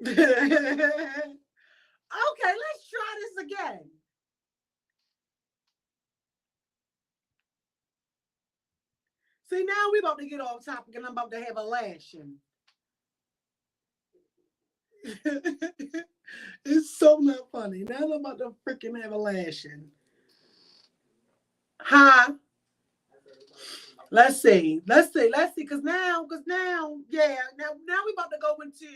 Okay, let's try this again. See, now we about to get off topic and I'm about to have a lashing. It's so not funny. Now I'm about to freaking have a lashing. Huh? Let's see. Let's see. Let's see. Cause now, yeah. Now we about to go into.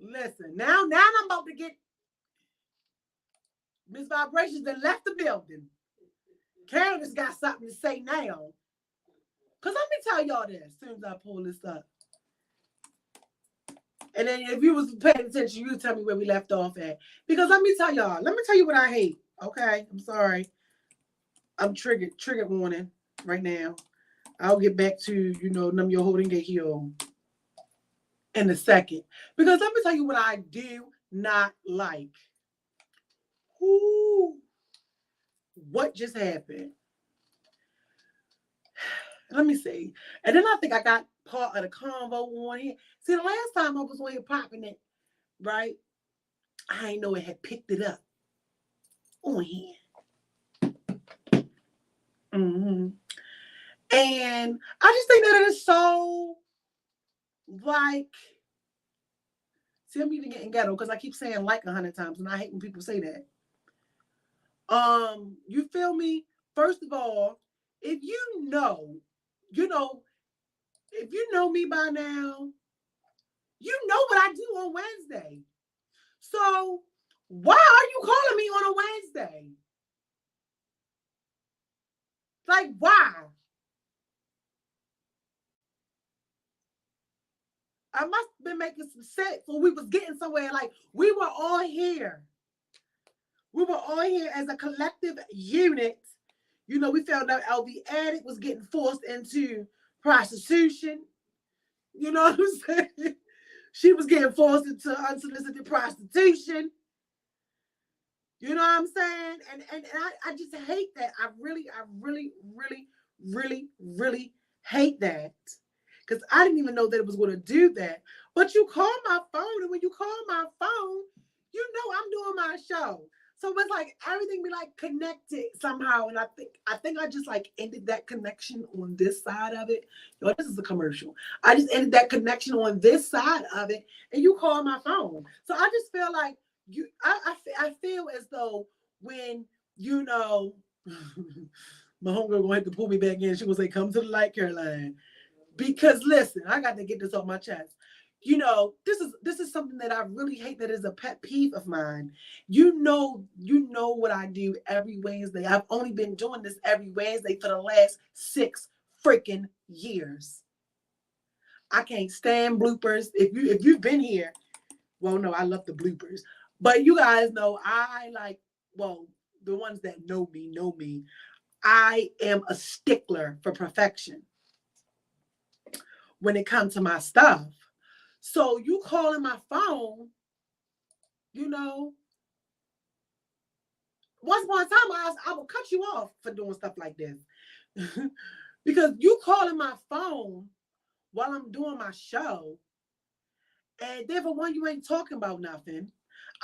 Listen. Now I'm about to get Miss Vibrations that left the building. Candace got something to say now. Cause let me tell y'all this. As soon as I pull this up, and then if you was paying attention, you tell me where we left off at. Because let me tell y'all. Let me tell you what I hate. Okay, I'm sorry. I'm triggered. Triggered warning right now. I'll get back to num your holding gate heel in a second. Because let me tell you what I do not like. Ooh, what just happened? Let me see. And then I think I got part of the convo on here. See, the last time I was on here popping it, right? I ain't know it had picked it up on here. Mm-hmm. And I just think that it is so like. See, I'm even getting ghetto because I keep saying like 100 times, and I hate when people say that. You feel me? First of all, if you know, if you know me by now, you know what I do on Wednesday. So why are you calling me on a Wednesday? Like, why? I must have been making some sense or we was getting somewhere. Like, we were all here. We were all here as a collective unit. We found out LV Addict was getting forced into prostitution. You know what I'm saying? She was getting forced into unsolicited prostitution. You know what I'm saying? And I just hate that. I really hate that. Because I didn't even know that it was going to do that. But you call my phone, and when you call my phone, I'm doing my show. So it's like everything be like connected somehow. And I think I just like ended that connection on this side of it. Yo, this is a commercial. I just ended that connection on this side of it, and you call my phone. So I just feel like I feel as though when my homegirl gonna have to pull me back in. She gonna say, "Come to the light, Caroline." Because listen, I got to get this off my chest. This is something that I really hate. That is a pet peeve of mine. You know what I do every Wednesday. I've only been doing this every Wednesday for the last 6 freaking years. I can't stand bloopers. If you've been here, well, no, I love the bloopers. But you guys know I like, well, the ones that know me know me. I am a stickler for perfection when it comes to my stuff. So you calling my phone, you know, once upon a time I will cut you off for doing stuff like this. Because you calling my phone while I'm doing my show, and then for one, you ain't talking about nothing.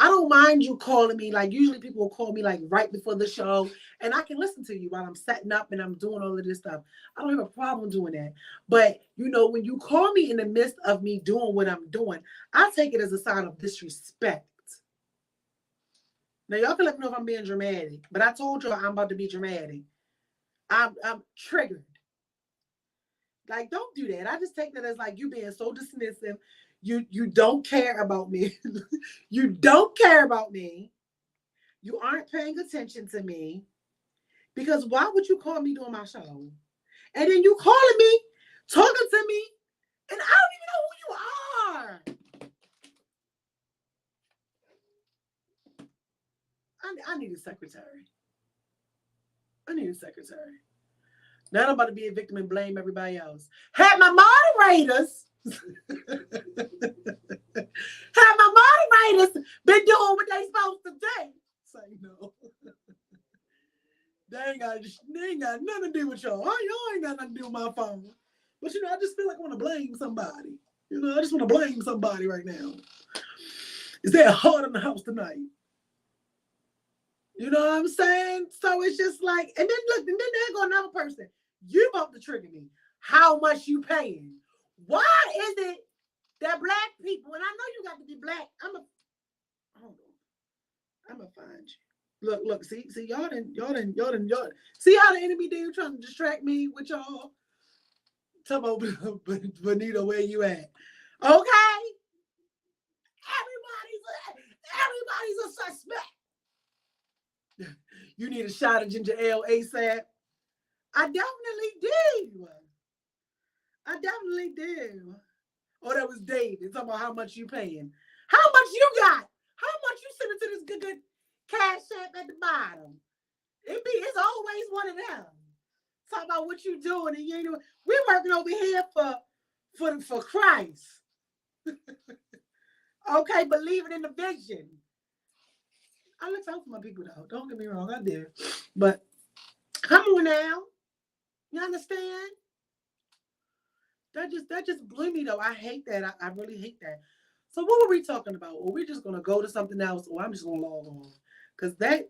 I don't mind you calling me. Like, usually people will call me like right before the show, and I can listen to you while I'm setting up and I'm doing all of this stuff. I don't have a problem doing that. But when you call me in the midst of me doing what I'm doing, I take it as a sign of disrespect. Now y'all can let me know if I'm being dramatic, but I told y'all I'm about to be dramatic. I'm triggered. Like, don't do that. I just take that as like you being so dismissive. You don't care about me. You don't care about me. You aren't paying attention to me. Because why would you call me doing my show? And then you calling me, talking to me, and I don't even know who you are. I need a secretary. I need a secretary. Now I'm about to be a victim and blame everybody else. Had my moderators, had my moderators been doing what they supposed to do. Say no. They ain't got nothing to do with y'all. Y'all ain't got nothing to do with my phone. But I just feel like I want to blame somebody. I just want to blame somebody right now. Is there a heart in the house tonight? You know what I'm saying? So it's just like, and then look, and then there go another person. You about to trigger me. How much you paying? Why is it that black people, and I know you got to be black. Hold on. I'm gonna find you. Look, see, y'all didn't. See how the enemy did trying to distract me with y'all? Tell me, Benita, where you at? Okay. Everybody's a suspect. You need a shot of ginger ale ASAP. I definitely do. I definitely do. Oh, that was David talking about how much you paying. How much you got? How much you sending to this good cash app at the bottom? It's always one of them. Talk about what you doing and you ain't doing. We're working over here for Christ. Okay, believing in the vision. I look out for my people though. Don't get me wrong, I do. But come on now. You understand? That just blew me though. I hate that. I really hate that. So what were we talking about? Or we're just gonna go to something else, or I'm just gonna log on. Because that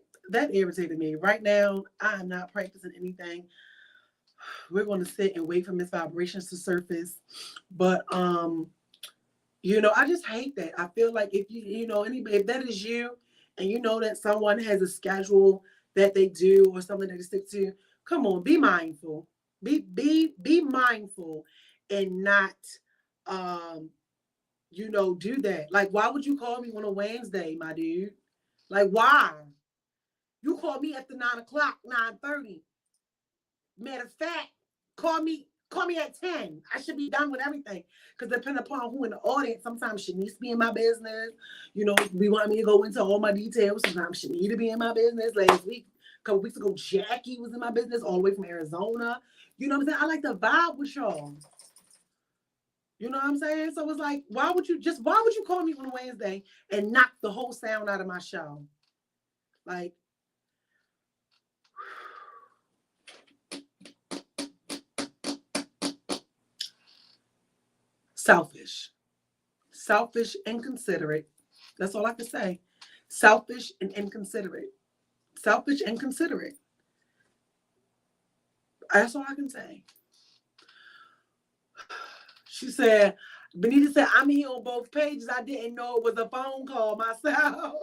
irritated me. Right now, I am not practicing anything. We're gonna sit and wait for Miss Vibrations to surface. But I just hate that. I feel like if anybody, if that is you and you know that someone has a schedule that they do or something that they stick to, come on, be mindful. Be mindful and not do that. Like, why would you call me on a Wednesday, my dude? Like, why? You call me after 9:00, 9:30. Matter of fact, call me at 10. I should be done with everything. Because depending upon who in the audience, sometimes she needs to be in my business. We want me to go into all my details. Sometimes she need to be in my business. Last week, a couple weeks ago, Jackie was in my business all the way from Arizona. You know what I'm saying? I like to vibe with y'all. You know what I'm saying? So it's like, why would you call me on a Wednesday and knock the whole sound out of my show? Like, selfish and inconsiderate. That's all I can say. Selfish and inconsiderate. Selfish and considerate. That's all I can say. She said, Benita said, I'm here on both pages. I didn't know it was a phone call myself.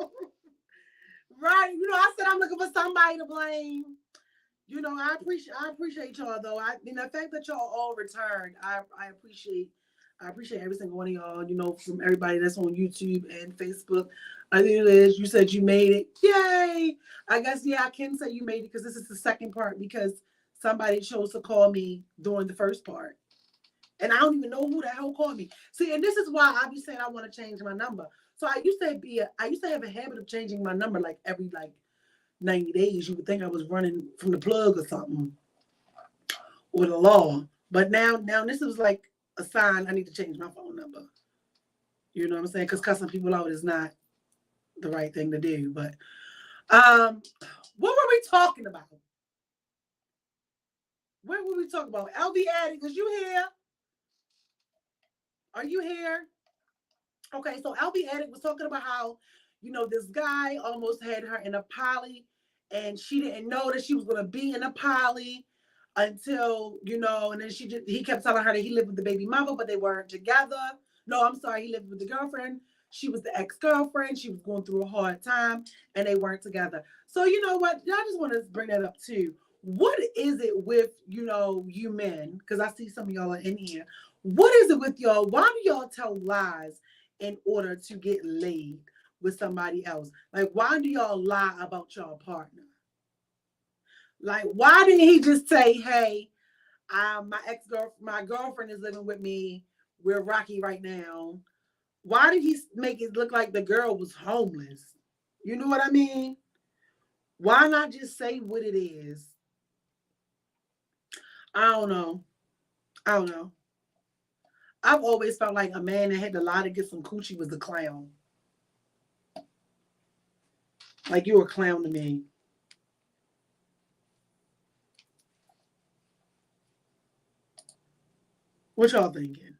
Right. I said I'm looking for somebody to blame. I appreciate y'all though. The fact that y'all all returned, I appreciate every single one of y'all, from everybody that's on YouTube and Facebook. I think Liz, you said you made it. Yay! I guess I can say you made it because this is the second part because somebody chose to call me during the first part. And I don't even know who the hell called me. See, and this is why I be saying I want to change my number. So I used to have a habit of changing my number like every 90 days. You would think I was running from the plug or something or the law. But now this was like a sign I need to change my phone number. You know what I'm saying? Because cussing people out is not the right thing to do. But what were we talking about? What were we talking about? LV Addict, is you here? Are you here? Okay, so LV Addict was talking about how, this guy almost had her in a poly and she didn't know that she was going to be in a poly until, and then he kept telling her that he lived with the baby mother, but they weren't together. No, I'm sorry, he lived with the girlfriend. She was the ex-girlfriend. She was going through a hard time and they weren't together. So you know what? I just want to bring that up too. What is it with, you men? Because I see some of y'all are in here. What is it with y'all? Why do y'all tell lies in order to get laid with somebody else? Like, why do y'all lie about your partner? Like, why didn't he just say, hey, my girlfriend is living with me. We're rocky right now. Why did he make it look like the girl was homeless? You know what I mean? Why not just say what it is? I don't know. I've always felt like a man that had to lie to get some coochie was a clown. Like, you were a clown to me. What y'all thinking?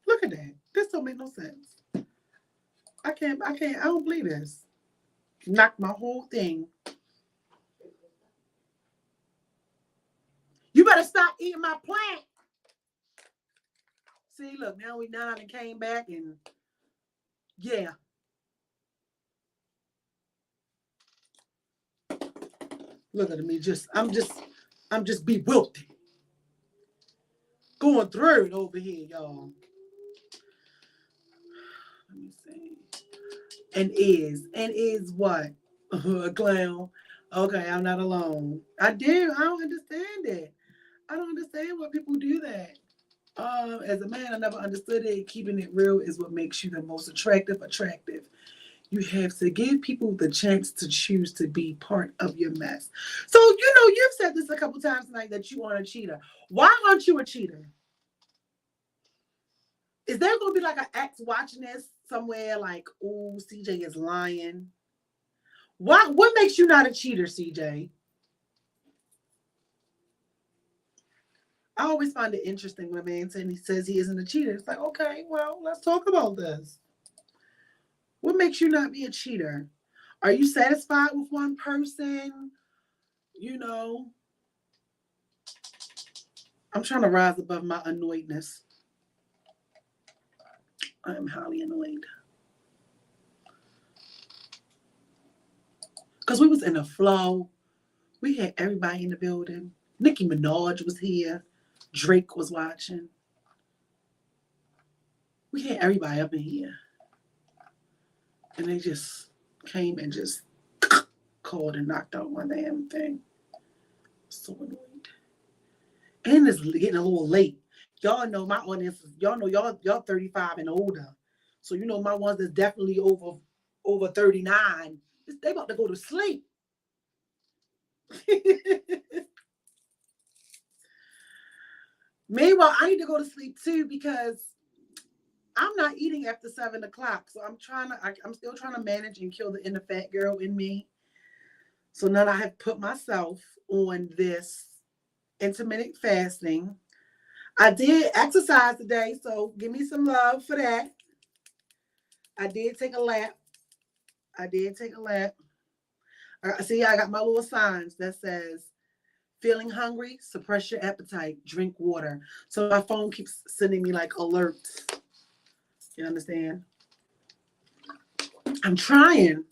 Look at that. This don't make no sense. I don't believe this. Knocked my whole thing. You better stop eating my plant. See, look, now we done and came back and yeah. Look at me, I'm just bewildered. Going through it over here, y'all. Let me see. And is what? A clown. Okay, I'm not alone. I do. I don't understand it. I don't understand why people do that. As a man, I never understood it. Keeping it real is what makes you the most attractive. You have to give people the chance to choose to be part of your mess. So, you've said this a couple times tonight that you aren't a cheater. Why aren't you a cheater? Is there going to be like an ex watching this somewhere like, oh, CJ is lying? What makes you not a cheater, CJ? I always find it interesting when a man says he isn't a cheater. It's like, okay, well, let's talk about this. What makes you not be a cheater? Are you satisfied with one person? I'm trying to rise above my annoyedness. I am highly annoyed. Because we was in a flow. We had everybody in the building. Nicki Minaj was here. Drake was watching. We had everybody up in here. And they just came and just called and knocked out my damn thing. So annoyed. And it's getting a little late. Y'all know my audience, y'all 35 and older. So my ones that's definitely over 39. They about to go to sleep. Meanwhile, I need to go to sleep too because I'm not eating after 7 o'clock. So I'm still trying to manage and kill the inner fat girl in me. So now I have put myself on this intermittent fasting. I did exercise today, so give me some love for that. I did take a lap. See, I got my little signs that says, feeling hungry, suppress your appetite, drink water. So my phone keeps sending me like alerts. You understand? I'm trying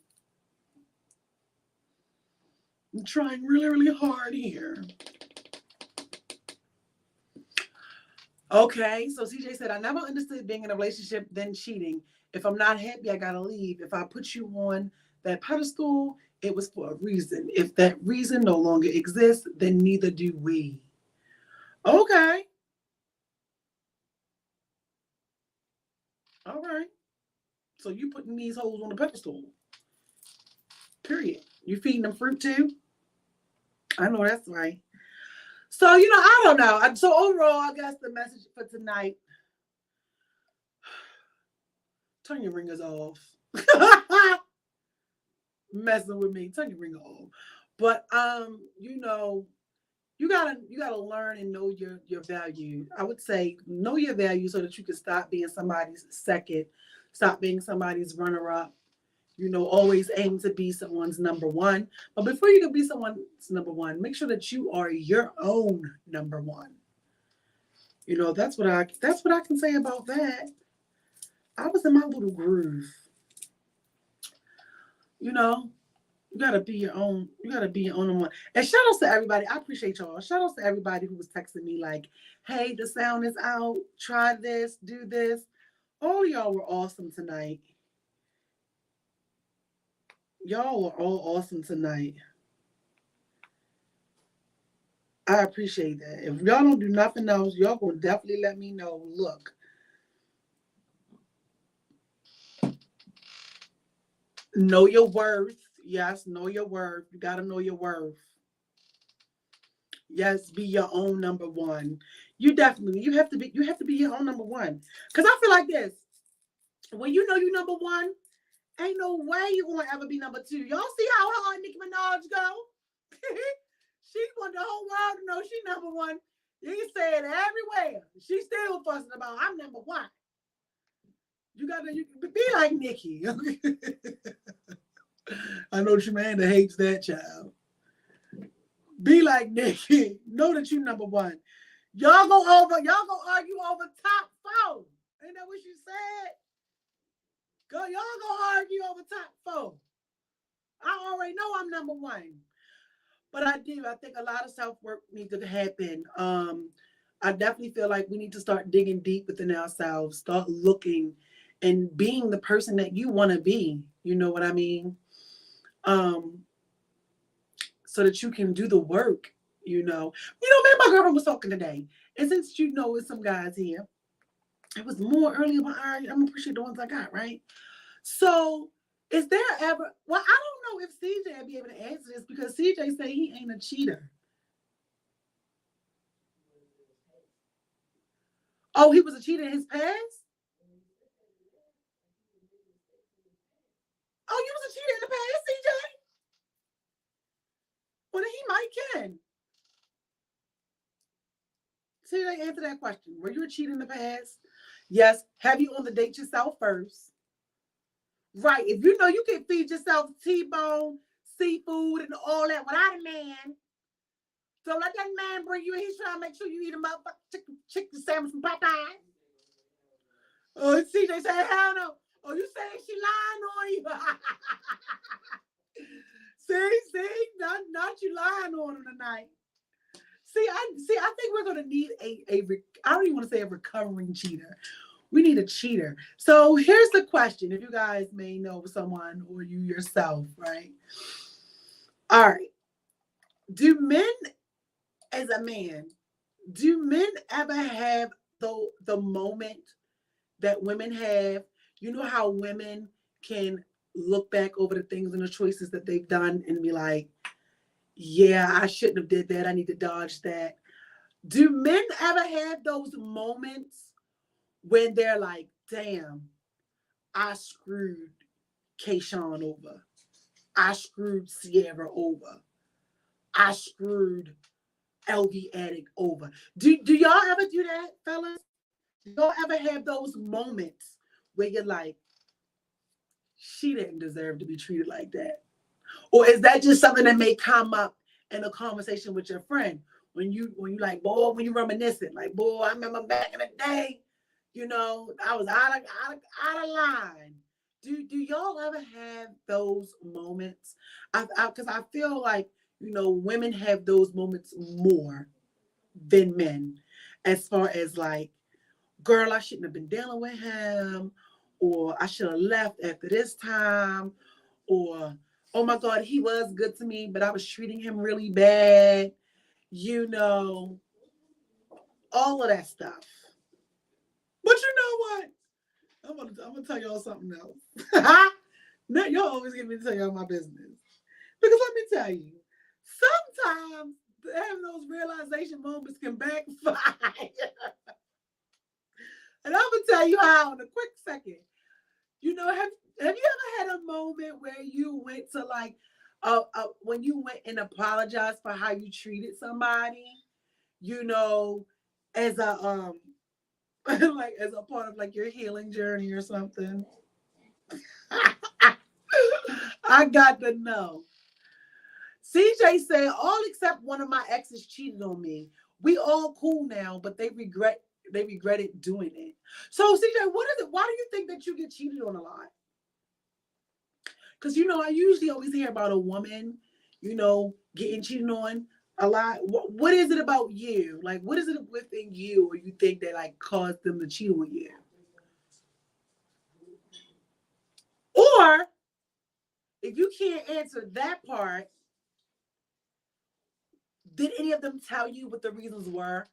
really, really hard here. Okay, so CJ said, I never understood being in a relationship, then cheating. If I'm not happy, I gotta leave. If I put you on that pedestal, it was for a reason. If that reason no longer exists, then neither do we. Okay. All right. So you putting these hoes on the pedestal. Period. You feeding them fruit too? I know that's right. So, I don't know. So overall, I guess the message for tonight, turn your ringers off. Messing with me, turn your ringer off. But you gotta learn and know your value. I would say know your value so that you can stop being somebody's second, stop being somebody's runner-up. Always aim to be someone's number one. But before you can be someone's number one, make sure that you are your own number one. That's what I can say about that. I was in my little groove. You gotta be your own. You gotta be your own one. And shout outs to everybody. I appreciate y'all. Shout outs to everybody who was texting me like, "Hey, the sound is out. Try this. Do this." All of y'all were awesome tonight. Y'all were all awesome tonight. I appreciate that. If y'all don't do nothing else, y'all gonna definitely let me know. Look. Know your worth. Yes, know your worth. You gotta know your worth. Yes, be your own number one. You have to be your own number one. Cause I feel like this. When you know you number one, ain't no way you're gonna ever be number two. Y'all see how hard Nicki Minaj go? She want the whole world to know she number one. You can say it everywhere. She's still fussing about I'm number one. You gotta be like Nikki. I know Tremanda hates that child. Be like Nikki. Know that you number one. Y'all go argue over top four. Ain't that what you said? Y'all go argue over top four. I already know I'm number one. But I do. I think a lot of self-work needs to happen. I definitely feel like we need to start digging deep within ourselves, start looking and being the person that you want to be. You know what I mean? So that you can do the work, you know. Me and my girlfriend was talking today. And since you know it's some guys here, it was more earlier, but I'm gonna appreciate the ones I got, right? So is there ever, well, I don't know if CJ will be able to answer this because CJ say he ain't a cheater. Oh, he was a cheater in his past? Oh, you was a cheater in the past, CJ? Well, then he might can. CJ, answer that question. Were you a cheater in the past? Yes. Have you on the date yourself first? Right. If you know you can feed yourself T-bone, seafood, and all that without a man, so let that man bring you in. He's trying to make sure you eat a motherfucking chicken sandwich from Popeye. Oh, CJ said, hell no. Oh, you saying she lying on you? see, not you lying on him tonight. I think we're gonna need I don't even want to say a recovering cheater. We need a cheater. So here's the question: if you guys may know someone or you yourself, right? All right. Do men, as a man, do men ever have the moment that women have? You know how women can look back over the things and the choices that they've done and be like, yeah, I shouldn't have did that. I need to dodge that. Do men ever have those moments when they're like, damn, I screwed Kayshawn over. I screwed Sierra over. I screwed LV Addict over. Do y'all ever do that, fellas? Do y'all ever have those moments where you're like, she didn't deserve to be treated like that? Or is that just something that may come up in a conversation with your friend? When you like, boy, when you reminiscing, like, boy, I remember back in the day, you know, I was out of line. Do y'all ever have those moments? Because I feel like, you know, women have those moments more than men, as far as like, girl, I shouldn't have been dealing with him, or I should have left after this time, or oh my God, he was good to me, but I was treating him really bad. You know, all of that stuff. But you know what? I'm gonna tell y'all something else. Now y'all always get me to tell y'all my business. Because let me tell you, sometimes having those realization moments can backfire. And I'm gonna tell you how in a quick second. You know, have you ever had a moment where you went to like when you went and apologized for how you treated somebody, you know, as a like as a part of like your healing journey or something? I got to know. CJ said all except one of my exes cheated on me. We all cool now, but they regretted doing it. So CJ, what is it? Why do you think that you get cheated on a lot? Because, you know, I usually always hear about a woman, you know, getting cheated on a lot. What is it about you? Like, what is it within you or you think that, like, caused them to cheat on you? Or, if you can't answer that part, did any of them tell you what the reasons were?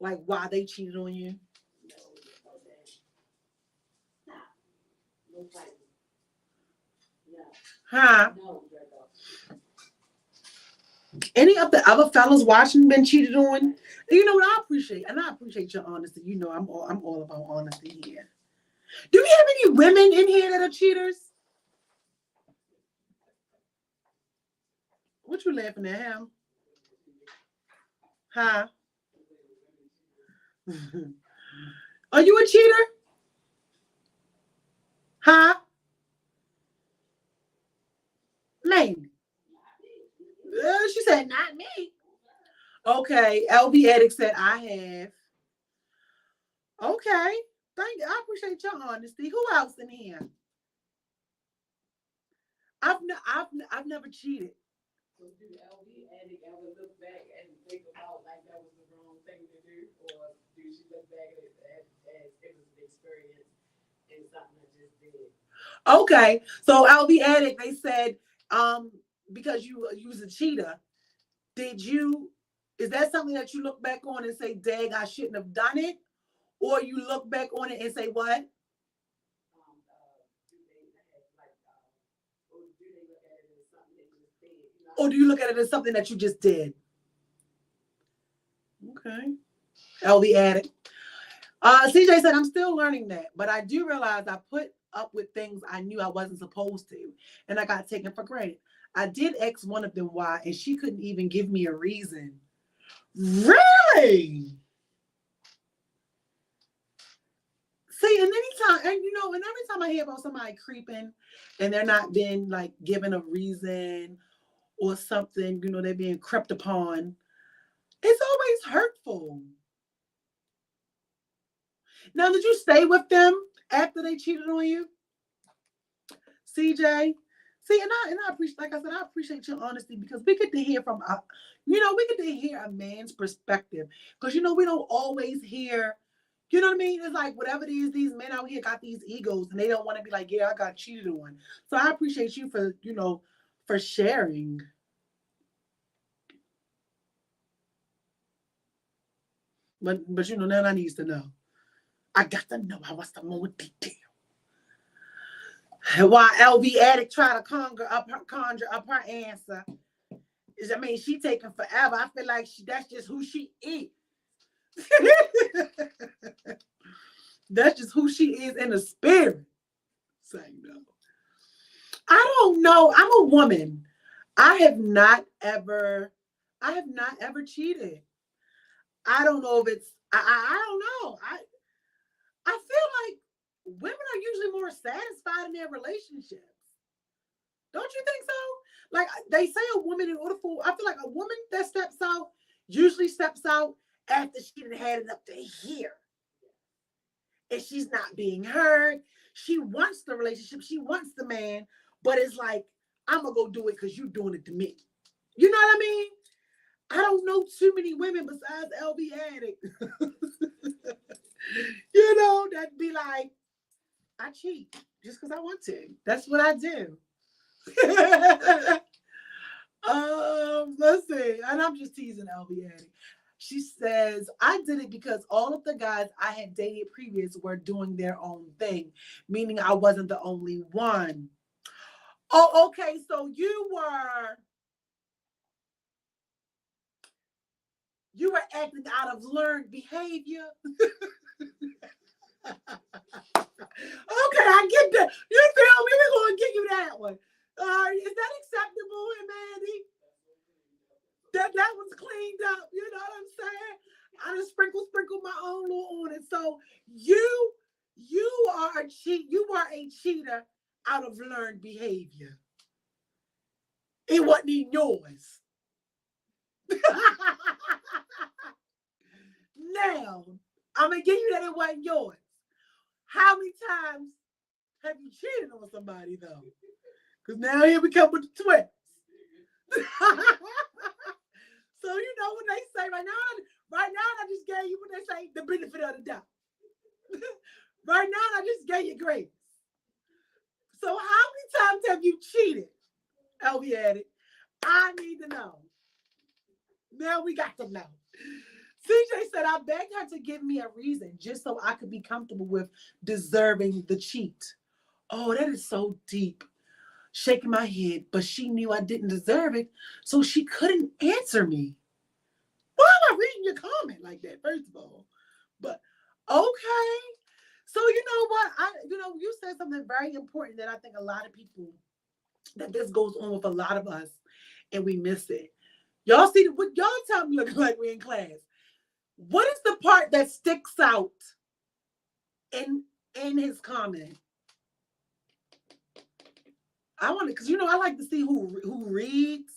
Like, why they cheated on you? Huh? Any of the other fellas watching been cheated on? You know what I appreciate your honesty. You know I'm all about honesty here. Do we have any women in here that are cheaters? What you laughing at him? Huh? Are you a cheater? Huh? Maybe. She said, not me. Okay. LB Addict said, I have. Okay. Thank you. I appreciate your honesty. Who else in here? I've never cheated. So do LB Addict ever look back and think about like that was the wrong thing to do, or do she look back at it as it was an experience and something I just did? Okay. So LB Addict, they said, because you was a cheater, did you is that something that you look back on and say, dang, I shouldn't have done it? Or you look back on it and say what? Do they like, or do they look at it as something that you just did? You know, Or do you look at it as something that you just did? Okay. LB Addict. CJ said, I'm still learning that, but I do realize I put up with things I knew I wasn't supposed to, and I got taken for granted. I did ask one of them why, and she couldn't even give me a reason. Really? See, and anytime, and every time I hear about somebody creeping and they're not being like given a reason or something, they're being crept upon, it's always hurtful. Now, did you stay with them after they cheated on you, CJ? See, and I appreciate, like I said, I appreciate your honesty because we get to hear from, we get to hear a man's perspective because we don't always hear. You know what I mean? It's like whatever it is, these men out here got these egos and they don't want to be like, yeah, I got cheated on. So I appreciate you for sharing. But now I needs to know. I got to know. I want some more detail. While LB Addict try to conjure up her answer. She taking forever. I feel like that's just who she is. That's just who she is in the spirit. Saying no. I don't know. I'm a woman. I have not ever cheated. I don't know if it's I don't know. I feel like women are usually more satisfied in their relationships. Don't you think so? Like they say a woman I feel like a woman that steps out usually steps out after she done had it up to here. And she's not being heard. She wants the relationship. She wants the man. But it's like, I'm going to go do it because you're doing it to me. You know what I mean? I don't know too many women besides LB Addict. That'd be like, I cheat just because I want to. That's what I do. Let's see. And I'm just teasing LB Addict. She says, I did it because all of the guys I had dated previous were doing their own thing, meaning I wasn't the only one. Oh, okay. So you were acting out of learned behavior. Okay, I get that. You feel me? We're going to give you that one. Is that acceptable, Mandy? That was cleaned up. You know what I'm saying? I just sprinkle my own little on it. So you are a cheat. You are a cheater out of learned behavior. It wasn't even yours. Now, I'm gonna give you that it wasn't yours. How many times have you cheated on somebody though? Because now here we come with the twist. So when they say right now I just gave you what they say, the benefit of the doubt. Right now I just gave you grace. So how many times have you cheated? LB Addict. I need to know. Now we got to know. CJ said, I begged her to give me a reason just so I could be comfortable with deserving the cheat. Oh, that is so deep. Shaking my head, but she knew I didn't deserve it, so she couldn't answer me. Why am I reading your comment like that, first of all? But okay. So you know what? You said something very important that I think a lot of people, that this goes on with a lot of us, and we miss it. Y'all see what y'all tell me looking like we in class. What is the part that sticks out in his comment? I want to, because you know I like to see who reads,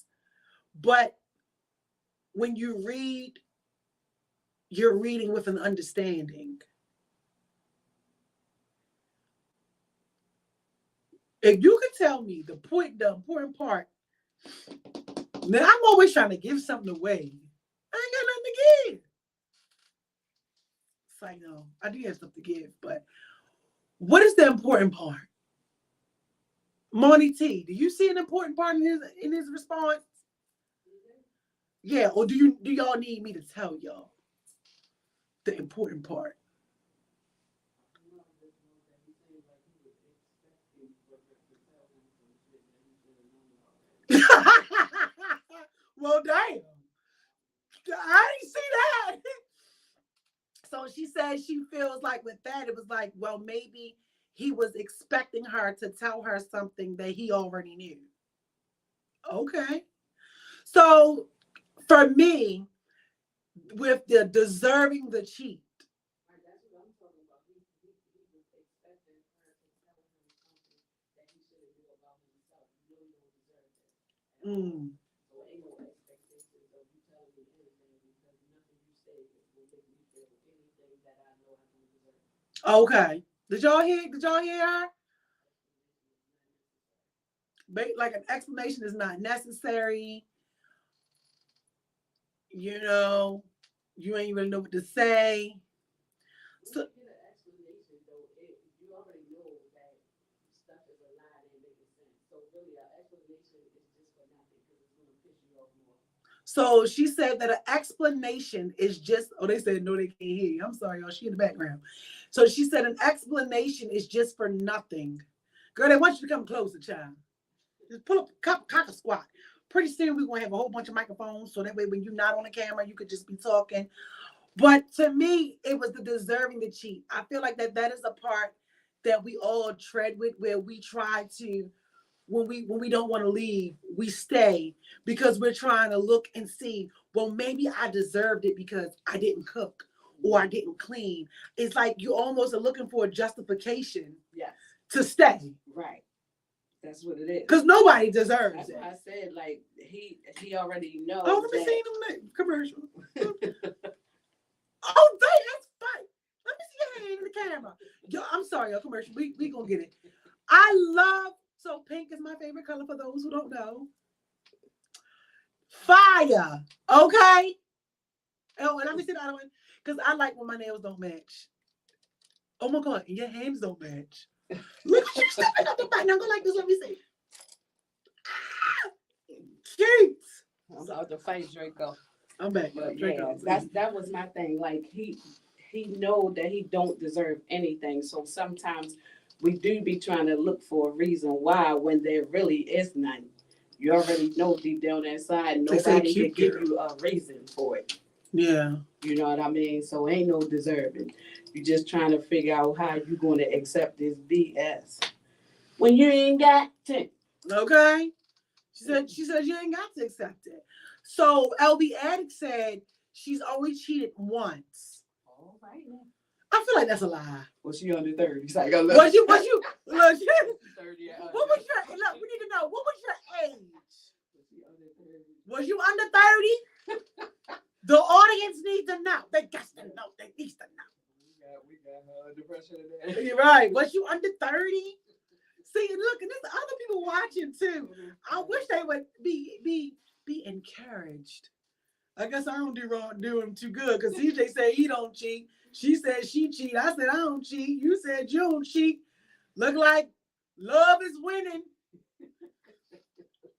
but when you read, you're reading with an understanding. If you could tell me the important part, now I'm always trying to give something away. I ain't got nothing to give. It's like, no, I do have something to give, but what is the important part? Monty T, do you see an important part in his response? Yeah, or do y'all need me to tell y'all the important part? Well, damn. I didn't see that. So she said she feels like with that, it was like, well, maybe he was expecting her to tell her something that he already knew. Okay. So for me, with the deserving the cheat. Mm. Okay. Did y'all hear her? Like an explanation is not necessary. You know, you ain't really know what to say. So, so she said that an explanation is just, oh, they said no, they can't hear you. I'm sorry, y'all. She in the background. So she said an explanation is just for nothing. Girl, they want you to come closer, child. Just pull up, cock a squat. Pretty soon we're going to have a whole bunch of microphones. So that way when you're not on the camera, you could just be talking. But to me, it was the deserving the cheat. I feel like that is a part that we all tread with, where we try to, when we don't want to leave, we stay because we're trying to look and see, well, maybe I deserved it because I didn't cook or I didn't clean. It's like you almost are looking for a justification, yes, to stay. Right. That's what it is. Because nobody deserves That's it. Why I said, like, he already knows. Oh, let me see them commercial. Oh, dang, that's fine. Let me see your hand in the camera. Yo, I'm sorry, your commercial. We gonna get it. I love, so pink is my favorite color for those who don't know. Fire. Okay. Oh, and let me see the other one. Because I like when my nails don't match. Oh my God, and your hands don't match. Look at you stepping up the bike. Now go like this. Let me see. Ah, cute. I'm about to fight Draco. I'm back. But yeah, that was my thing. Like he know that he don't deserve anything. So sometimes we do be trying to look for a reason why when there really is none. You already know deep down inside, nobody can give you a reason for it. Yeah. You know what I mean? So ain't no deserving. You're just trying to figure out how you going to accept this BS when you ain't got to. Okay. She said you ain't got to accept it. So LB Addict said she's only cheated once. All right now. I feel like that's a lie. Was she under 30? Like, was you look, 30? What was your, look, we need to know, what was your age? Was you under 30? The audience needs to know. They got to know. They need to know. We got depression in there. You're right. Was you under 30? See, look, and there's other people watching too. I wish they would be encouraged. I guess I don't do him too good because CJ said he don't cheat. She said she cheat. I said I don't cheat. You said you don't cheat. Look like love is winning.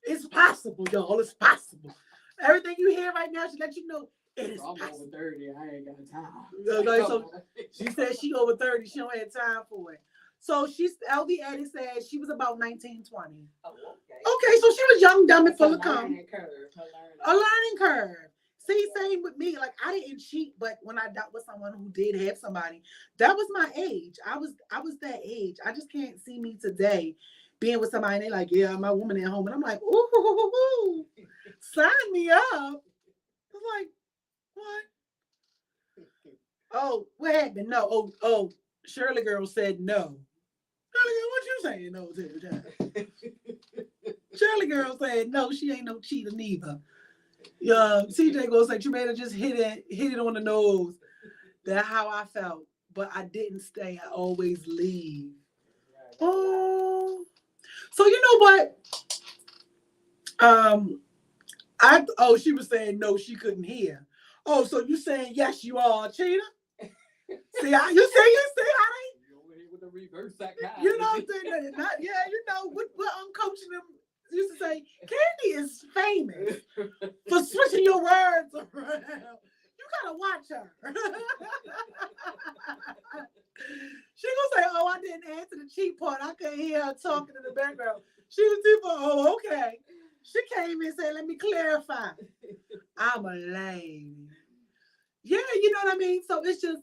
It's possible, y'all. It's possible. Everything you hear right now should let you know it is possible. I'm over 30. I ain't got time. So she said she over 30. She don't have time for it. So LB Eddie said she was about 19, 20. Oh, okay. Okay, so she was young, dumb, and full of cum. A learning curve. See, same with me. Like I didn't cheat, but when I dealt with someone who did have somebody, that was my age. I was that age. I just can't see me today being with somebody and they like, yeah, my woman at home. And I'm like, ooh, sign me up. I'm like, what? Oh, what happened? No. Oh, Shirley girl said no. Shirley girl, what you saying no to the time? Shirley girl said no, she ain't no cheater neither. CJ gonna say you better just hit it on the nose. That's how I felt. But I didn't stay. I always leave. Oh. So you know what? She was saying no, she couldn't hear. Oh, so you saying yes, you are a cheater? See how you see how they over here with the reverse psychology. you know what I'm saying? What coaching them used to say, Candy is famous for switching your words around. You gotta watch her. She gonna say, oh, I didn't answer the cheat part. I couldn't hear her talking in the background. She was too far. Oh, okay. She came in and said, let me clarify. I'm a lady. Yeah, you know what I mean? So it's just,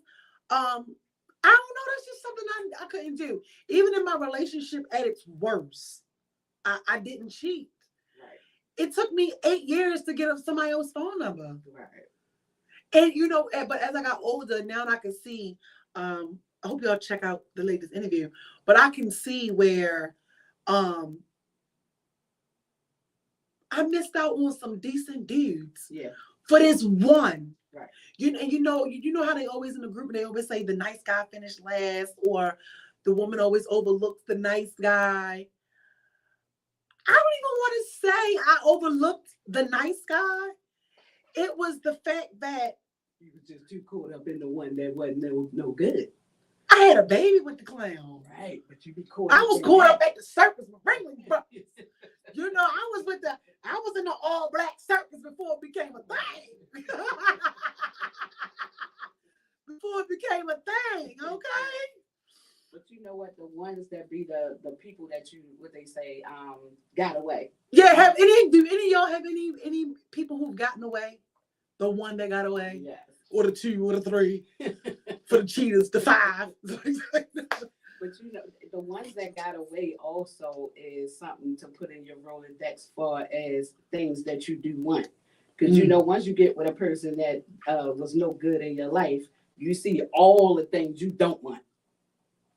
I don't know. That's just something I couldn't do. Even in my relationship at its worst, I didn't cheat. Right. It took me 8 years to get somebody else's phone number. Right. And but as I got older, now I can see, I hope y'all check out the latest interview, but I can see where I missed out on some decent dudes. Yeah. For this one. Right. You know how they always in the group, they always say the nice guy finished last, or the woman always overlooks the nice guy. I don't even want to say I overlooked the nice guy. It was the fact that you was just too caught up in the one that wasn't no good. I had a baby with the clown. Right, but you be caught. I was caught up at the circus with Ringling Brothers. I was in the all black circus before it became a thing. Before it became a thing, okay? But you know what? The ones that be the people that you, what they say, got away. Yeah, do any of y'all have any people who've gotten away? The one that got away? Yes. Or the 2 or the 3 for the cheaters, the 5. But you know, the ones that got away also is something to put in your Rolodex as far as things that you do want. Because you know, once you get with a person that was no good in your life, you see all the things you don't want.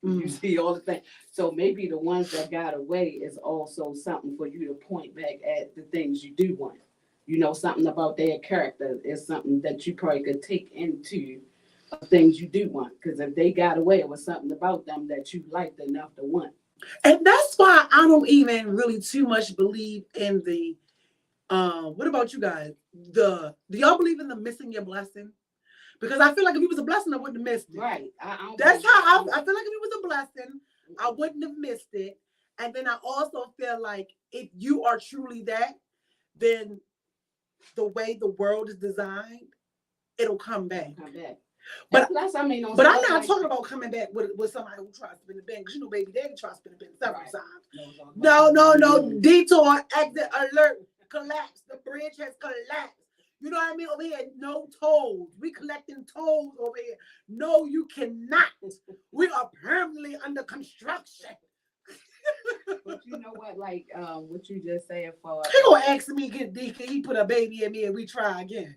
You see all the things. So maybe the ones that got away is also something for you to point back at the things you do want. You know, something about their character is something that you probably could take into things you do want. Because if they got away, it was something about them that you liked enough to want. And that's why I don't even really too much believe in the, what about you guys? Do y'all believe in the missing your blessing? Because I feel like if it was a blessing, I wouldn't have missed it. Right. That's how I feel like if it was a blessing, I wouldn't have missed it. And then I also feel like if you are truly that, then the way the world is designed, it'll come back. But plus, I mean, but I'm not talking about coming back with somebody who tries to spin the bank. Because you know, baby daddy tries to spin the bank several times. No. Detour, exit, alert, collapse. The bridge has collapsed. You know what I mean? Over here, no tolls. We collecting tolls over here. No, you cannot. We are permanently under construction. But you know what? Like what you just said for He gonna ask me, can he put a baby in me and we try again?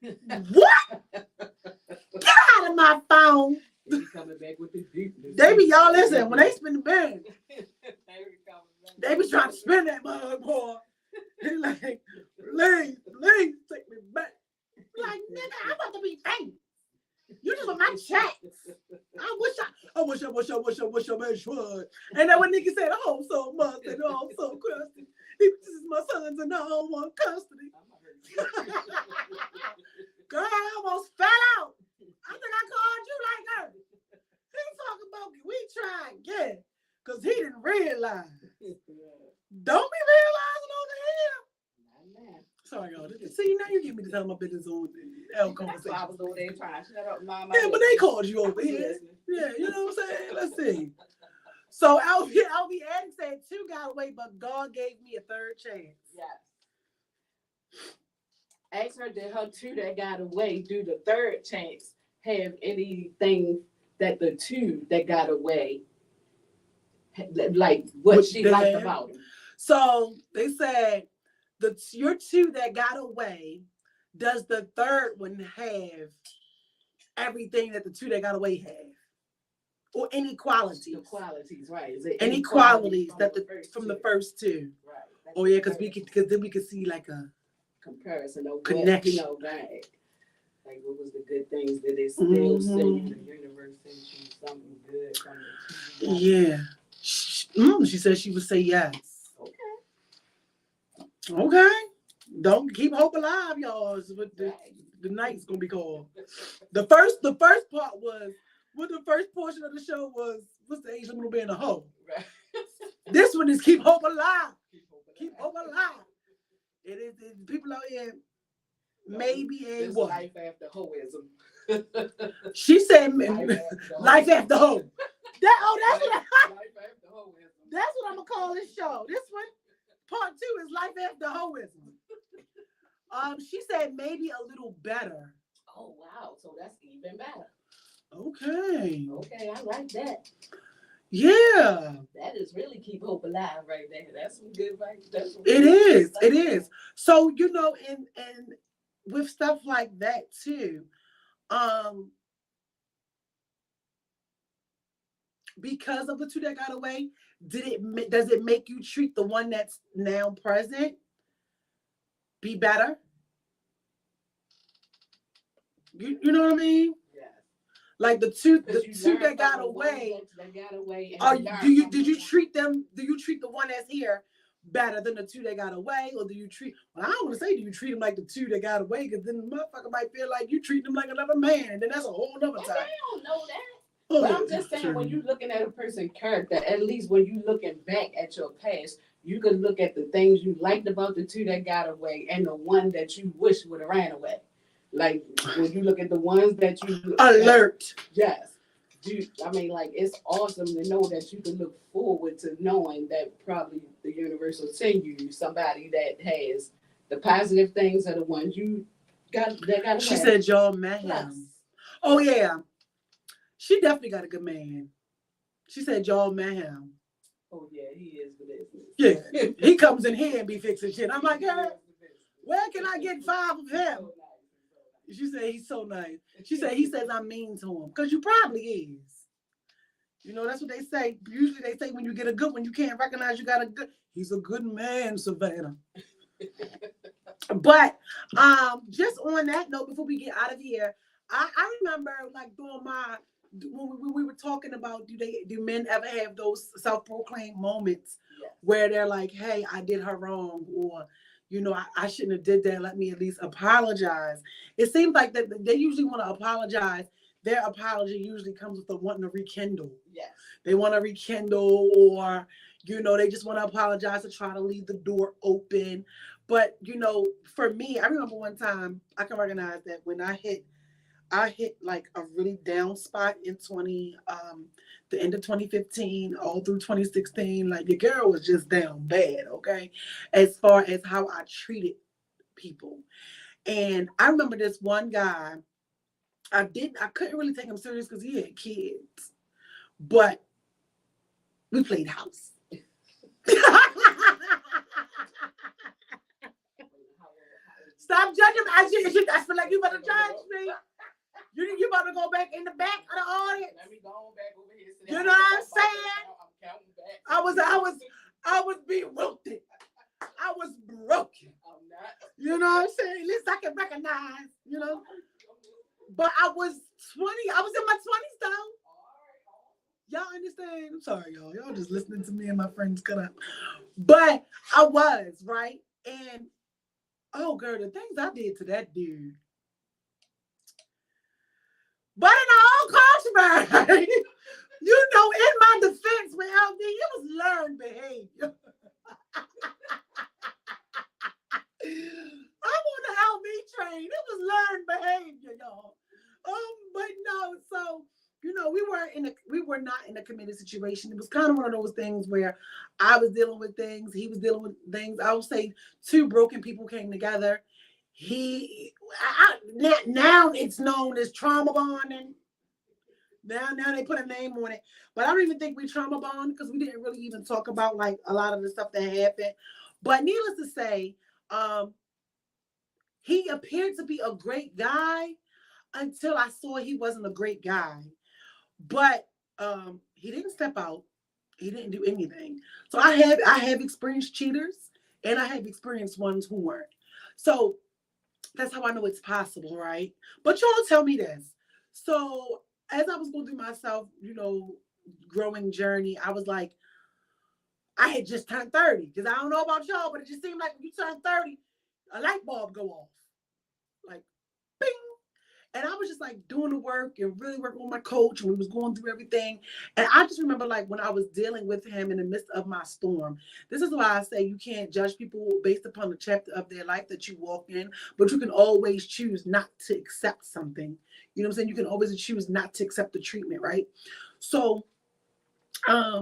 What? Get out of my phone. They be coming back with the deepness. They be, y'all listen, when they spin the band, they be trying to spin that mug, boy. He like, please, take me back. Like, nigga, I'm about to be famous. You just want my checks. I wish I bitch would. And then when nigga said, oh, so much, and oh, I'm so crusty. This is my sons and I don't want custody. Girl, I almost fell out. I think I called you like her. He talking about we try again. Because he didn't realize. Don't be realizing over here. Sorry, y'all. See, now you get me to tell my business on the L conversation. That's why I was over there trying to shut up. Yeah, but they called you over here. Yeah, you know what I'm saying? Let's see. So LV Adams said 2 got away, but God gave me a 3rd chance. Yes. Ask her, did her 2 that got away do the 3rd chance have anything that the 2 that got away like what What she the liked hell? about him. So they said your two that got away, does the third one have everything that the two that got away have? Or any qualities? The qualities, right? Is it Any quality qualities that from the first two? Right. That's Oh yeah, because comparison. then we could see like a Comparison of what, connection. right? Like what was the good things that it still send you? Mhm. The universe sends you something good from the two. Yeah. She said she would say yes. Okay. Don't keep hope alive, y'all. Is what the night's gonna be called. The first part was what the first portion of the show was. What's the Asian movie being a hoe? Right. This one is keep hope alive. Keep hope alive. It is people out here. Maybe a This what? life after hoism. She said Life after life after hoe. hoe. That's what Life after hoism. that's what I'm gonna call this show. This one, part 2 is life after hoism. She said maybe a little better. Oh wow, so that's even better. Okay. Okay, I like that. Yeah. That is really keep hope alive right there. That's some good advice. That's some It good is. stuff. It is. So and with stuff like that too, because of the two that got away, does it make you treat the one that's now present be better? You know what I mean? Yeah. Like the two You that got from the away. ones that got away. Are And did you treat them? Do you treat the one that's here better than the two that got away, or do you treat? Well, I don't want to say do you treat them like the two that got away, because then the motherfucker might feel like you treat them like another man, and then that's a whole nother Well, time. they don't know that. Oh, But I'm just saying, when you're looking at a person's character, at least when you're looking back at your past, you can look at the things you liked about the two that got away and the one that you wish would have ran away. Like when you look at the ones that you alert. Yes. I mean, like, it's awesome to know that you can look forward to knowing that probably the universe will send you somebody that has the positive things are the ones you got that got. She said y'all met him. Plus. Oh yeah, she definitely got a good man. She said y'all met him. Oh yeah, he is the business. Yeah, he comes in here and be fixing shit. I'm like, girl, where can I get 5 of him? She said he's so nice. She said he says I'm mean to him, because you probably is. You know, that's what they say. Usually they say when you get a good one, you can't recognize you got a good. He's a good man, Savannah. But just on that note, before we get out of here, I remember like when we were talking about do men ever have those self-proclaimed moments where they're like, hey, I did her wrong, or I shouldn't have did that. Let me at least apologize. It seems like that they usually want to apologize. Their apology usually comes with the wanting to rekindle. Yes. They want to rekindle, or they just want to apologize to try to leave the door open. But for me, I remember one time I can recognize that when I hit like a really down spot in the end of 2015, all through 2016. Like your girl was just down bad, okay, as far as how I treated people. And I remember this one guy. I couldn't really take him serious because he had kids, but we played house. Stop judging me. I feel like you better judge me. You about to go back in the back of the audience. Let me go back over here. You know what I'm saying? I'm counting back. I was bewildered. I was broken. I'm not. You know what I'm saying? At least I can recognize, But I was 20. I was in my 20s though. Y'all understand? I'm sorry, y'all. Y'all just listening to me and my friends cut up. But I was, right? And oh girl, the things I did to that dude. But in all controversy, in my defense with LD, it was learned behavior. I'm on the LB train. It was learned behavior, y'all. But no, so we were not in a committed situation. It was kind of one of those things where I was dealing with things, he was dealing with things. I would say 2 broken people came together. Now it's known as trauma bonding. Now they put a name on it. But I don't even think we trauma bond because we didn't really even talk about like a lot of the stuff that happened. But needless to say, he appeared to be a great guy until I saw he wasn't a great guy. But he didn't step out. He didn't do anything. So I have experienced cheaters and I have experienced ones who weren't. So that's how I know it's possible, right? But y'all tell me this. So as I was going through myself, growing journey, I was like, I had just turned 30. Because I don't know about y'all, but it just seemed like when you turn 30, a light bulb go off. Like, bing. And I was just like doing the work and really working with my coach, and we was going through everything. And I just remember like when I was dealing with him in the midst of my storm. This is why I say you can't judge people based upon the chapter of their life that you walk in, but you can always choose not to accept something. You know what I'm saying? You can always choose not to accept the treatment, right? So I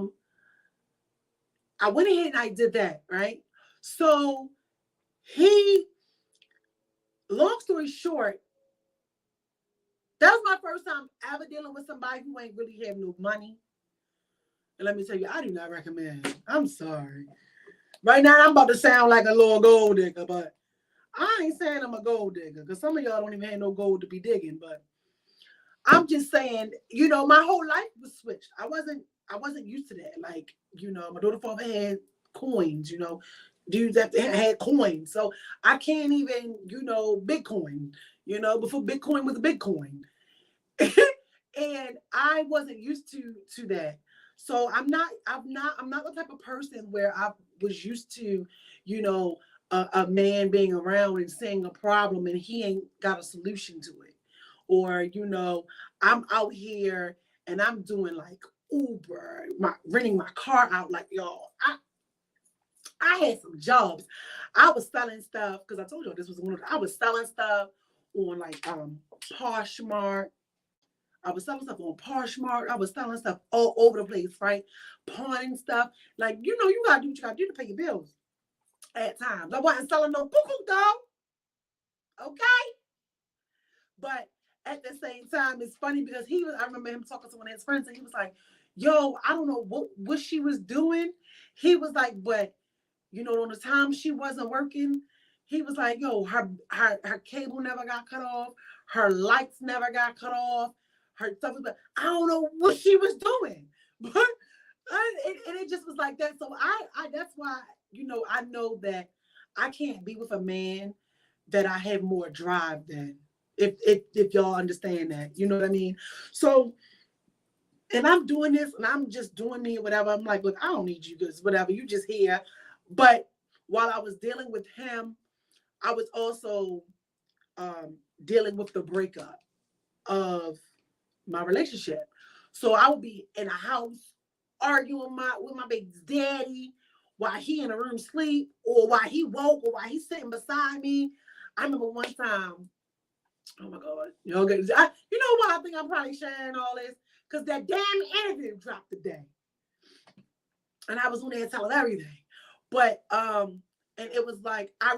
went ahead and I did that, right? So long story short, that was my first time ever dealing with somebody who ain't really have no money. And let me tell you, I do not recommend. I'm sorry. Right now, I'm about to sound like a little gold digger, but I ain't saying I'm a gold digger because some of y'all don't even have no gold to be digging. But I'm just saying, my whole life was switched. I wasn't used to that. Like, my daughter father had coins, dudes that had coins. So I can't even, Bitcoin, before Bitcoin was a Bitcoin. And I wasn't used to that. So I'm not the type of person where I was used to, a man being around and seeing a problem and he ain't got a solution to it. Or, I'm out here and I'm doing like Uber, renting my car out. Like, y'all, I had some jobs. I was selling stuff because I told you this was I was selling stuff on like Poshmark. I was selling stuff on Poshmark. I was selling stuff all over the place, right? Pawning stuff. Like, you gotta do what you gotta do to pay your bills at times. I wasn't selling no cuckoo though. Okay. But at the same time, it's funny because I remember him talking to one of his friends and he was like, yo, I don't know what she was doing. He was like, but on the time she wasn't working, he was like, yo, her cable never got cut off. Her lights never got cut off. Her stuff was like, I don't know what she was doing. But it just was like that. So I that's why, I know that I can't be with a man that I have more drive than. If y'all understand that, you know what I mean? So, and I'm doing this and I'm just doing me, whatever. I'm like, look, I don't need you guys, whatever. You just here. But while I was dealing with him, I was also dealing with the breakup of my relationship. So I would be in a house arguing with my baby's daddy while he in a room sleep, or while he woke, or while he's sitting beside me. I remember one time, oh my God, you know what? I think I'm probably sharing all this because that damn interview dropped today, and I was on there telling everything. But and it was like I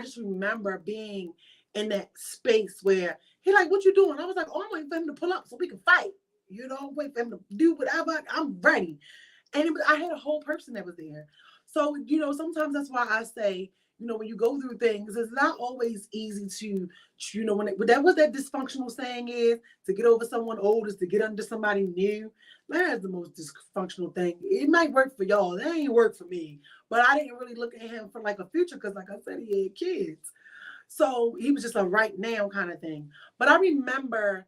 just remember being in that space where he like, what you doing? I was like, oh, I'm waiting for him to pull up so we can fight. Wait for him to do whatever. I'm ready. And I had a whole person that was there. So, sometimes that's why I say, when you go through things, it's not always easy to, what that dysfunctional saying is, to get over someone old is to get under somebody new. That is the most dysfunctional thing. It might work for y'all. That ain't work for me. But I didn't really look at him for like a future because, like I said, he had kids. So he was just a right now kind of thing. But I remember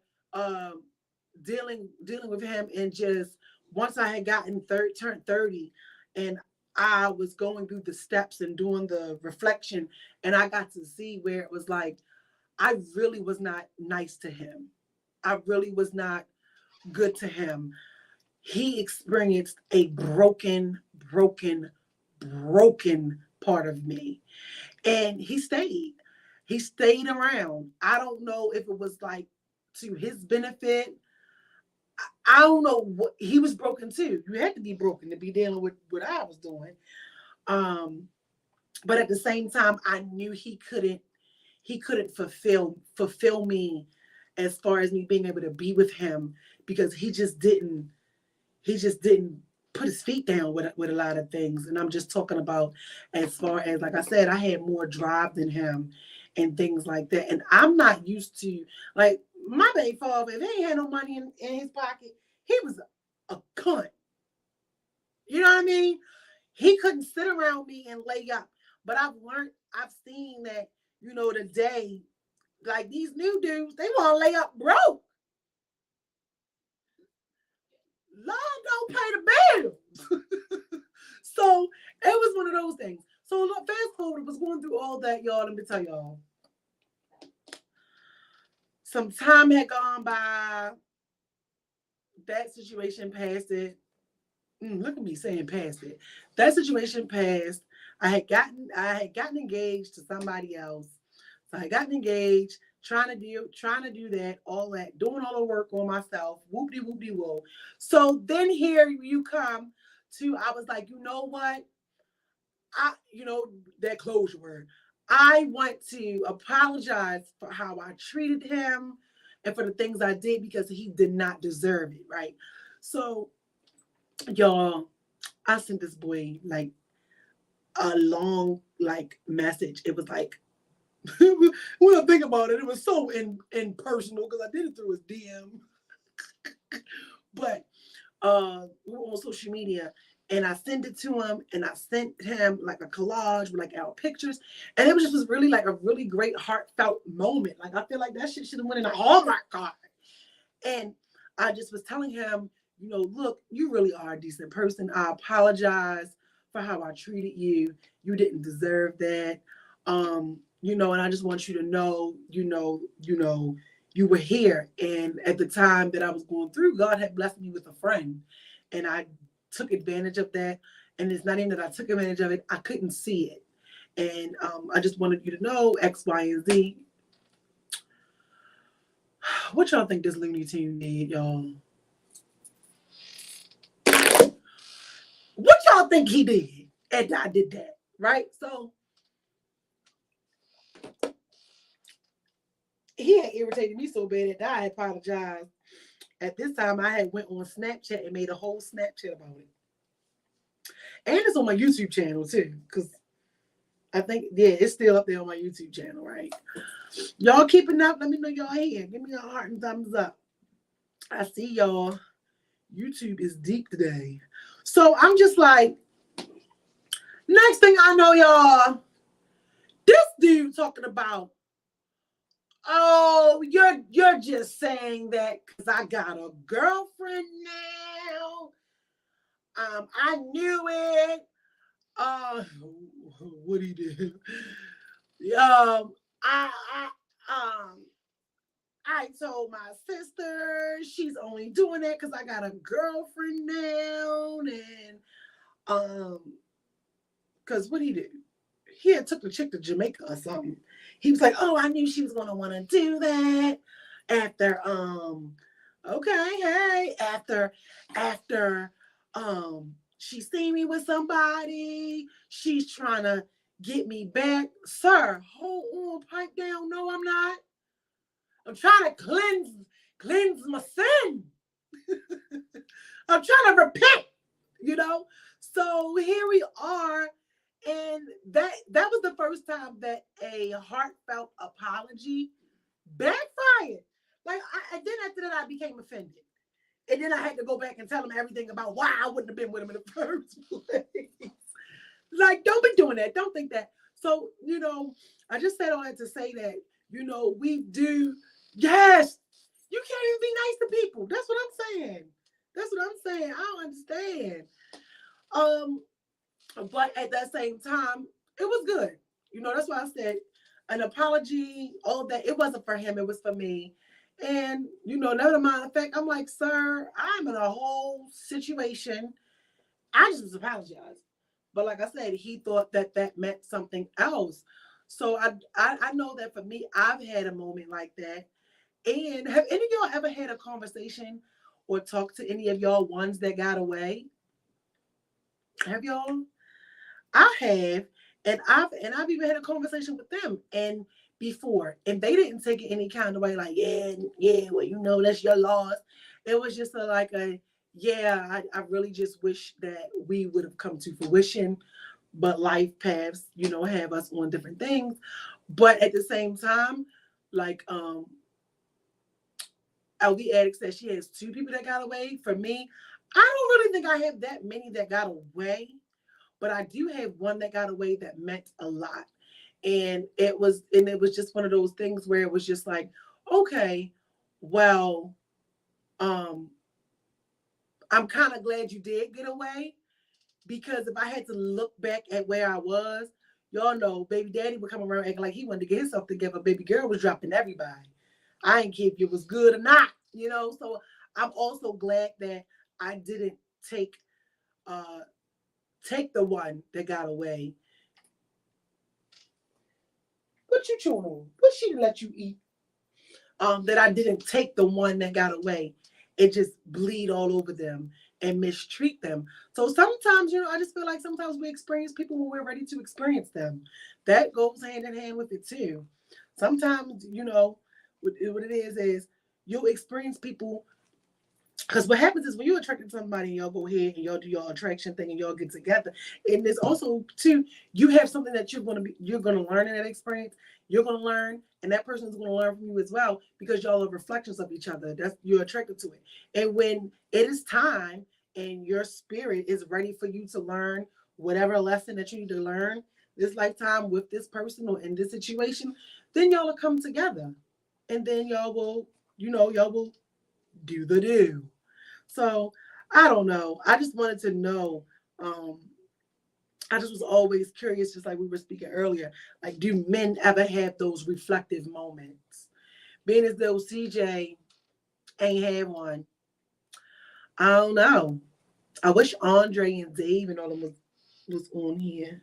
dealing with him, and just once I had turned 30, and I was going through the steps and doing the reflection, and I got to see where it was like, I really was not nice to him. I really was not good to him. He experienced a broken part of me. And he stayed around. I don't know if it was like to his benefit. I don't know what he was broken too. You had to be broken to be dealing with what I was doing. But at the same time, I knew he couldn't fulfill me as far as me being able to be with him, because he just didn't put his feet down with a lot of things. And I'm just talking about, as far as, like I said, I had more drive than him and things like that. And I'm not used to, like, my baby father, if he ain't had no money in his pocket, he was a cunt. You know what I mean? He couldn't sit around me and lay up. But I've seen that, today, like these new dudes, they want to lay up broke. Love don't pay the bills. So it was one of those things. So look, fast forward, was going through all that, y'all. Let me tell y'all. Some time had gone by. That situation passed it. Look at me saying past it. That situation passed. I had gotten engaged to somebody else. So I had gotten engaged, trying to do that, all that, doing all the work on myself. Whoopty whoopty whoa. So then here you come to, I was like, you know what? That closure word. I want to apologize for how I treated him and for the things I did, because he did not deserve it, right? So, y'all, I sent this boy like a long message. It was like, when I think about it, it was so impersonal because I did it through his DM. But we were on social media, and I sent it to him, and I sent him like a collage with like our pictures, and it was really like a really great heartfelt moment. Like, I feel like that shit should have went in a Hallmark card. And I just was telling him, look, you really are a decent person. I apologize for how I treated you. You didn't deserve that. And I just want you to know, you were here. And at the time that I was going through, God had blessed me with a friend. And I took advantage of that. And it's not even that I took advantage of it, I couldn't see it. And I just wanted you to know X, Y, and Z. What y'all think this Looney Tune did, y'all? What y'all think he did? And I did that, right? So he had irritated me so bad that I apologized. At this time, I had went on Snapchat and made a whole Snapchat about it. And it's on my YouTube channel too, because I think, it's still up there on my YouTube channel, right? Y'all keeping up? Let me know y'all here. Give me a heart and thumbs up. I see y'all. YouTube is deep today. So I'm just like, next thing I know, y'all, this dude talking about, oh, you're just saying that because I got a girlfriend now. I knew it. What he did? I told my sister she's only doing that because I got a girlfriend now, and because what he did? He had took the chick to Jamaica or something. He was like, oh, I knew she was gonna want to do that after okay, hey, after she seen me with somebody, she's trying to get me back. Sir, hold on, pipe down. No, I'm not. I'm trying to cleanse my sin. I'm trying to repent, So here we are. And that was the first time that a heartfelt apology backfired. Like, and then after that, I became offended. And then I had to go back and tell him everything about why I wouldn't have been with him in the first place. Like, don't be doing that. Don't think that. So, I just said all that to say that, we do. Yes, you can't even be nice to people. That's what I'm saying. I don't understand. But at that same time, it was good. That's why I said an apology, all that. It wasn't for him. It was for me. And, never mind the fact, I'm like, sir, I'm in a whole situation. I just apologized. But like I said, he thought that meant something else. So I know that for me, I've had a moment like that. And have any of y'all ever had a conversation or talked to any of y'all ones that got away? Have y'all? I have, and I've even had a conversation with them, and before, and they didn't take it any kind of way, like, yeah, well, you know, that's your loss. It was just I really just wish that we would have come to fruition, but life paths, have us on different things. But at the same time, like LV Addict said, she has 2 people that got away. For me, I don't really think I have that many that got away, but I do have one that got away that meant a lot. And it was just one of those things where it was just like, okay, well, I'm kind of glad you did get away, because if I had to look back at where I was, y'all know baby daddy would come around acting like he wanted to get himself together. Baby girl was dropping everybody. I didn't care if it was good or not, So I'm also glad that I didn't take the one that got away. What you chewing on? What she let you eat? That I didn't take the one that got away and just bleed all over them and mistreat them. So sometimes, I just feel like sometimes we experience people when we're ready to experience them. That goes hand in hand with it too. Sometimes, what it is you'll experience people, because what happens is when you're attracted to somebody, y'all go ahead and y'all do your attraction thing and y'all get together. And there's also too, you have something that you're gonna learn in that experience. You're gonna learn, and that person's gonna learn from you as well, because y'all are reflections of each other. You're attracted to it. And when it is time and your spirit is ready for you to learn whatever lesson that you need to learn this lifetime with this person or in this situation, then y'all will come together. And then y'all will do the do. So I don't know. I just wanted to know. I just was always curious, just like we were speaking earlier. Like, do men ever have those reflective moments? Being as though CJ ain't had one, I don't know. I wish Andre and Dave and all of them was on here.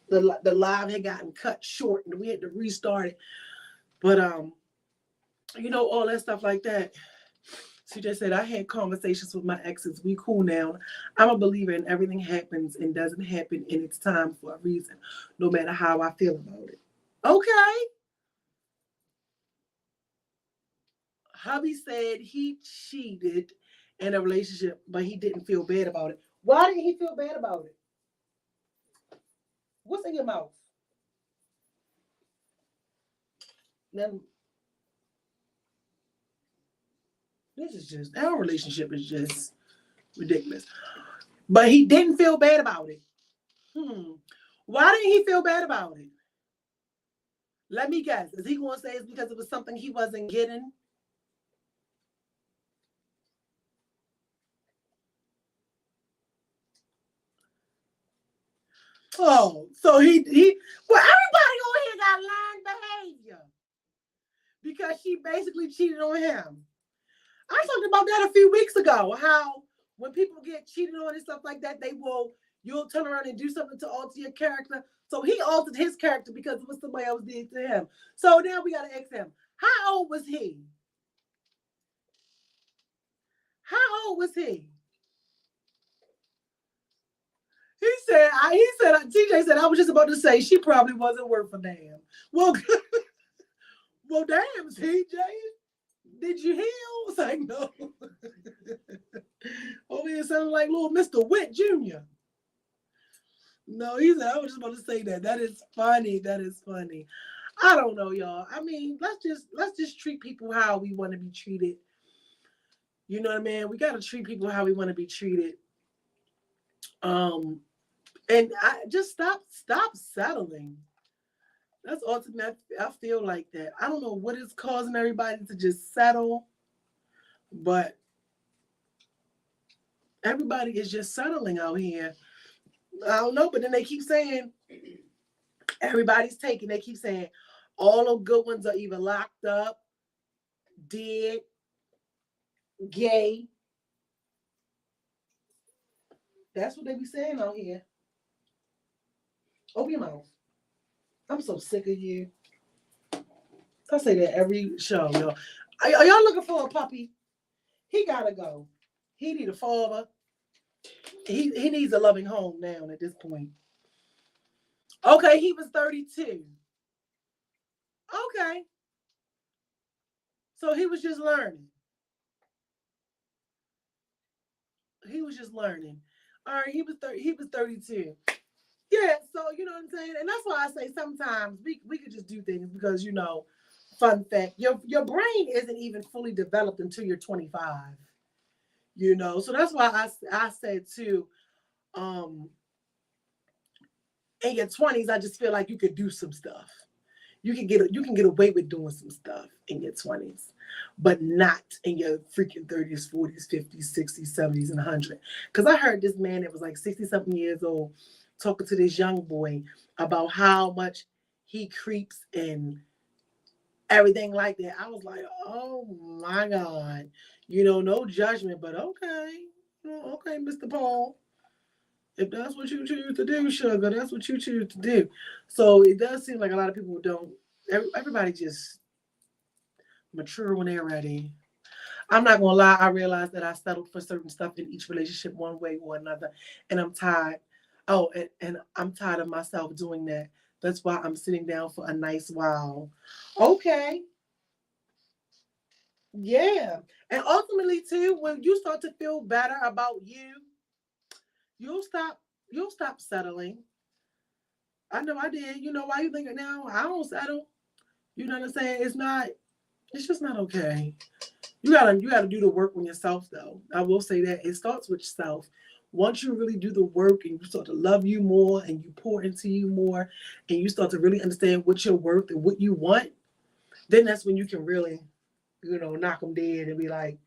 The live had gotten cut short and we had to restart it. But all that stuff like that. CJ said, I had conversations with my exes. We cool now. I'm a believer in everything happens and doesn't happen in its time for a reason, no matter how I feel about it. Okay. Hubby said he cheated in a relationship, but he didn't feel bad about it. Why didn't he feel bad about it? What's in your mouth? Then this is just, our relationship is just ridiculous. But he didn't feel bad about it. Why didn't he feel bad about it? Let me guess. Is he going to say it's because it was something he wasn't getting? Oh, so he well, everybody on here got lying behavior because she basically cheated on him. I talked about that a few weeks ago, how when people get cheated on and stuff like that, you'll turn around and do something to alter your character. So he altered his character because of what somebody else did to him. So now we got to ask him, how old was he? How old was he? TJ said, I was just about to say, she probably wasn't worth a damn. Well, well, damn, TJ. Did you heal? It's like, no. Over here sounding like little Mr. Witt Jr. No, he said, I was just about to say that. That is funny. That is funny. I don't know, y'all. I mean, let's just treat people how we want to be treated. You know what I mean? We got to treat people how we want to be treated. And I just stop settling. That's ultimately, I feel like that. I don't know what is causing everybody to just settle, but everybody is just settling out here. I don't know, but then they keep saying everybody's taking. They keep saying all the good ones are either locked up, dead, gay. That's what they be saying out here. Open your mouth. I'm so sick of you. I say that every show, y'all. Are y'all looking for a puppy? He gotta go. He need a father. He needs a loving home now at this point. Okay, he was 32. Okay. So he was just learning. He was just learning. All right, he was 32. Yeah, so you know what I'm saying? And that's why I say sometimes we could just do things because fun fact, your brain isn't even fully developed until you're 25. So that's why I said too, um, in your 20s, I just feel like you could do some stuff. You can get away with doing some stuff in your 20s, but not in your freaking 30s, 40s, 50s, 60s, 70s, and 100. Because I heard this man that was like 60 something years old talking to this young boy about how much he creeps and everything like that. I was like, oh my God. No judgment, but okay. Okay, Mr. Paul. If that's what you choose to do, sugar, that's what you choose to do. So it does seem like a lot of people don't. Everybody just mature when they're ready. I'm not gonna lie. I realized that I settled for certain stuff in each relationship, one way or another, and I'm tired. Oh, and I'm tired of myself doing that. That's why I'm sitting down for a nice while. Okay, yeah, and ultimately too, when you start to feel better about you, you'll stop. You'll stop settling. I know I did. You know why you think it now? I don't settle. You know what I'm saying? It's just not okay. You gotta do the work on yourself though. I will say that it starts with yourself. Once you really do the work and you start to love you more and you pour into you more and you start to really understand what you're worth and what you want, then that's when you can really, knock them dead and be like,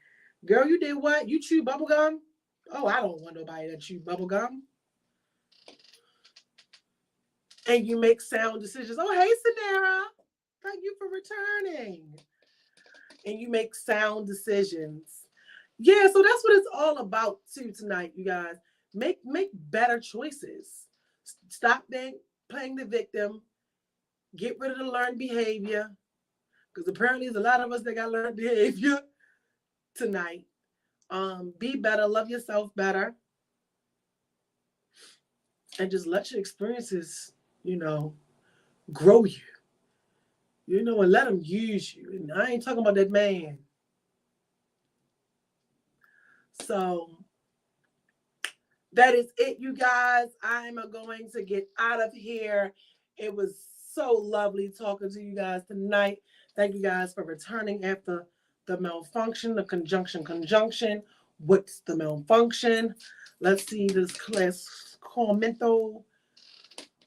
girl, you did what? You chew bubble gum? Oh, I don't want nobody that chew bubble gum. And you make sound decisions. Oh, hey, Sanara. Thank you for returning. And you make sound decisions. Yeah, so that's what it's all about too tonight, you guys. Make better choices. Stop playing the victim. Get rid of the learned behavior. Because apparently there's a lot of us that got learned behavior tonight. Be better, love yourself better. And just let your experiences, grow you. And let them use you. And I ain't talking about that man. So that is it, you guys. I'm going to get out of here. It was so lovely talking to you guys tonight. Thank you guys for returning after the malfunction, the conjunction. What's the malfunction? Let's see this class commento.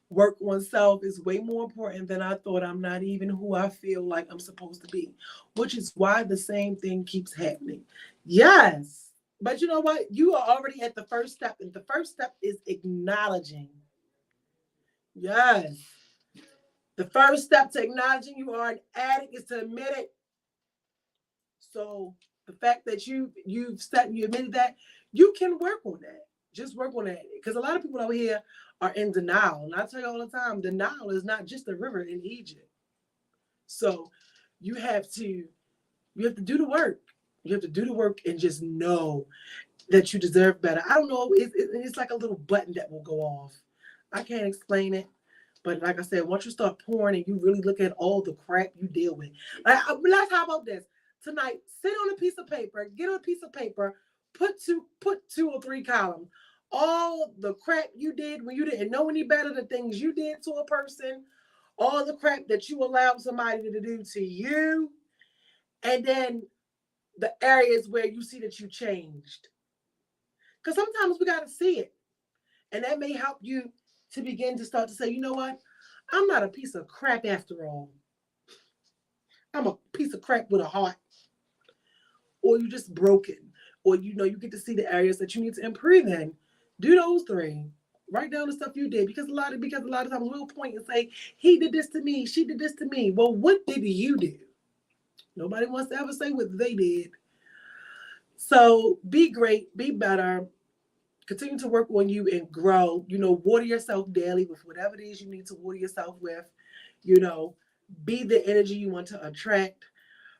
Work oneself is way more important than I thought. I'm not even who I feel like I'm supposed to be, which is why the same thing keeps happening. Yes. But you know what? You are already at the first step, and the first step is acknowledging. Yes. The first step to acknowledging you are an addict is to admit it. So the fact that you've said and you admitted that, you can work on that. Just work on that. Because a lot of people out here are in denial. And I tell you all the time, denial is not just a river in Egypt. So you have to do the work. You have to do the work and just know that you deserve better. I don't know. It's like a little button that will go off. I can't explain it. But like I said, once you start pouring and you really look at all the crap you deal with. How about this? Tonight, sit on a piece of paper, get on a piece of paper, put two or three columns. All the crap you did when you didn't know any better, the things you did to a person, all the crap that you allowed somebody to do to you, and then the areas where you see that you changed. Because sometimes we got to see it. And that may help you to begin to start to say, you know what? I'm not a piece of crap after all. I'm a piece of crap with a heart. Or you're just broken. Or, you get to see the areas that you need to improve in. Do those three. Write down the stuff you did. Because a lot of times we'll point and say, he did this to me. She did this to me. Well, what did you do? Nobody wants to ever say what they did. So be great. Be better. Continue to work on you and grow. Water yourself daily with whatever it is you need to water yourself with. Be the energy you want to attract.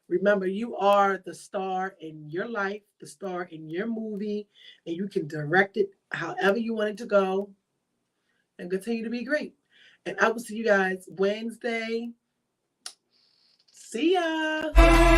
Remember, you are the star in your life, the star in your movie, and you can direct it however you want it to go and continue to be great. And I will see you guys Wednesday. See ya.